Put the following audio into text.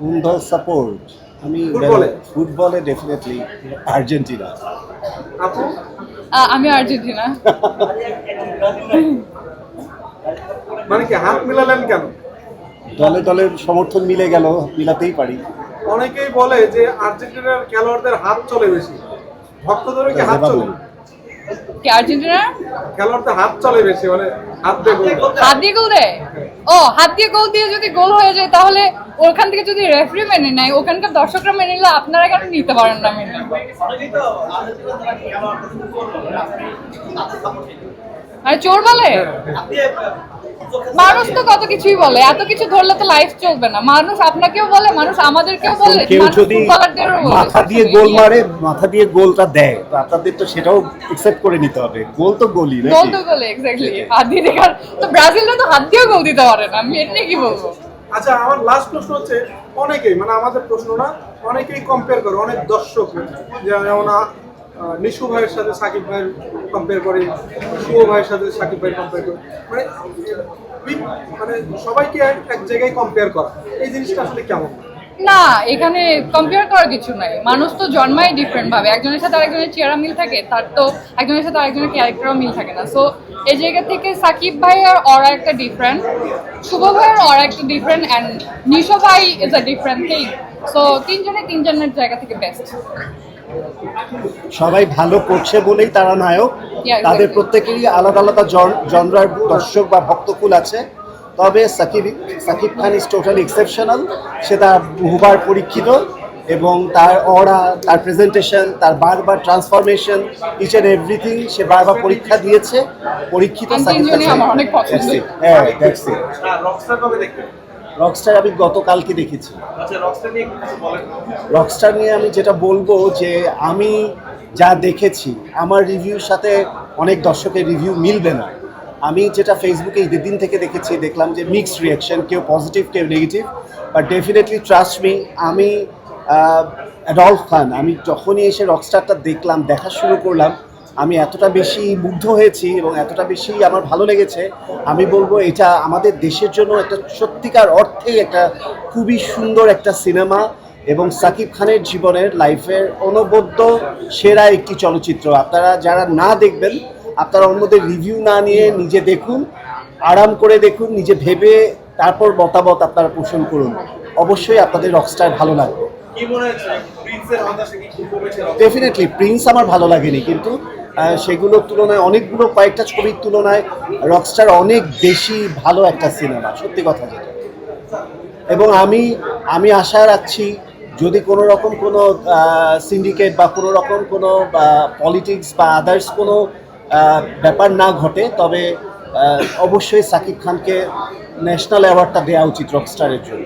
কোন দল সাপোর্ট? আমি ফুটবলে ডেফিনেটলি আর্জেন্টিনা। আপু আমি আর্জেন্টিনা। মানে কি হাত মিলালেন কেন? দলে দলে সমর্থন মিলে গেল, মিলাতেই পারি। অনেকেই বলে যে আর্জেন্টিনার খেলোয়াড়দের হাত চলে বেশি, ভক্তদেরও কি হাত চলে? কি আর্জেন্টিনা? খেলোয়াড়দের হাত চলে বেশি, মানে হাত দিয়ে গোল। হাত দিয়ে গোল দেয়? ও, হাত দিয়ে গোল দিয়ে যদি গোল হয়ে যায় তাহলে ওখান থেকে যদি রেফারি মেনে নেয়, ওখানকার দর্শকরা মেনে নিলে আপনারা কেন নিতে পারেন না মেনে? আর চোর বলে? মানুষ তো কত কিছুই বলে, এত কিছু ধরলে তো লাইফ চলবে না। মানুষ আপনাকেও বলে, মানুষ আমাদেরকেও বলে, কেউ মানুষ যদি ফুটবলারদেরও বলে। মাথা দিয়ে গোল মারে, মাথা দিয়ে গোলটা দেয়, তো আপনাদের তো সেটাও একসেপ্ট করে নিতে হবে। গোল তো গোলই নাকি? গোল তো গোল, এক্স্যাক্টলি। হাত দিয়ে দেখার তো ব্রাজিলরা তো হাত দিয়েও গোল দিতে পারে না, আমি এটা কি বলবো। আচ্ছা, আমার লাস্ট প্রশ্ন হচ্ছে, অনেকেই মানে আমাদের প্রশ্ন না, অনেকেই কম্পেয়ার করে, অনেক দর্শক যেমন নিশু ভাইয়ের সাথে সাকিব ভাইয়ের কম্পেয়ার করে, শুভ ভাইয়ের সাথে সাকিব ভাইয়ের কম্পেয়ার করে, মানে মানে সবাইকে এক জায়গায় কম্পেয়ার করা, এই জিনিসটা আসলে কেমন? না, এখানে কম্পেয়ার করার কিছু নাই। মানুষ তো জন্মায় ডিফারেন্ট ভাবে, একজনের সাথে আরেকজনের চেহারা মিল থাকে, তার তো একজনের সাথে আরেকজনের ক্যারেক্টারও মিল থাকে না। সো এই জায়গা থেকে সাকিব ভাই আর ওরা একটা ডিফারেন্ট, শুভ ভাই আর ওরা একটা ডিফারেন্ট, অ্যান্ড নিশো ভাই is a different thing. So তিনজনের জায়গা থেকে বেস্ট। সবাই ভালো করছে বলেই তারা নায়ক। Yeah, exactly. তাদের প্রত্যেকেরই আলাদা আলাদা জনরার দর্শক বা ভক্তকুল আছে। তবে Shakib Khan is totally exceptional. সে তার বহুবার পরীক্ষিত, এবং তার অরা, তার প্রেজেন্টেশন, তার বারবার ট্রান্সফরমেশন, ইচ অ্যান্ড এভরিথিং সে বারবার পরীক্ষা দিয়েছে। পরীক্ষিত আমি সাকিব তিনজনই খান। আমার অনেক পছন্দ। হ্যাঁ, দ্যাটস ইট। রকস্টার কবে দেখবেন? রকস্টার আমি গতকালকে দেখেছি। আচ্ছা, রকস্টার নিয়ে কিছু বলেন। রকস্টার নিয়ে আমি যেটা বলবো যে আমি যা দেখেছি, আমার রিভিউর সাথে অনেক দর্শকের রিভিউ মিলবে না। আমি যেটা ফেসবুকে ঈদের দিন থেকে দেখেছি, দেখলাম যে মিক্সড রিয়াকশন, কেউ পজিটিভ কেউ negative, but definitely trust me, আমি অ্যাডলফ খান, আমি যখনই এসে রকস্টারটা দেখলাম, দেখা শুরু করলাম, আমি এতটা বেশি মুগ্ধ হয়েছি এবং এতটা বেশি আমার ভালো লেগেছে। আমি বলবো এটা আমাদের দেশের জন্য একটা সত্যিকার অর্থেই একটা খুবই সুন্দর একটা সিনেমা, এবং সাকিব খানের জীবনের লাইফের অনবদ্য সেরা একটি চলচ্চিত্র। আপনারা যারা না দেখবেন, আপনারা অন্যদের রিভিউ না নিয়ে নিজে দেখুন, আরাম করে দেখুন, নিজে ভেবে তারপর মতামত আপনারা পোষণ করুন। অবশ্যই আপনাদের রকস্টার ভালো লাগবে। কি মনে হচ্ছে প্রিন্সের হতাশা কি কমেছে? ডেফিনেটলি প্রিন্স আমার ভালো লাগেনি, কিন্তু সেগুলোর তুলনায় অনেকগুলো কয়েকটা ছবির তুলনায় রকস্টার অনেক বেশি ভালো একটা সিনেমা, সত্যি কথা যেটা। এবং আমি আশা রাখছি, যদি কোনো রকম কোনো সিন্ডিকেট বা কোনো রকম কোনো পলিটিক্স বা আদার্স কোনো ব্যাপার না ঘটে, তবে অবশ্যই সাকিব খানকে ন্যাশনাল অ্যাওয়ার্ডটা দেওয়া উচিত রকস্টারের জন্য।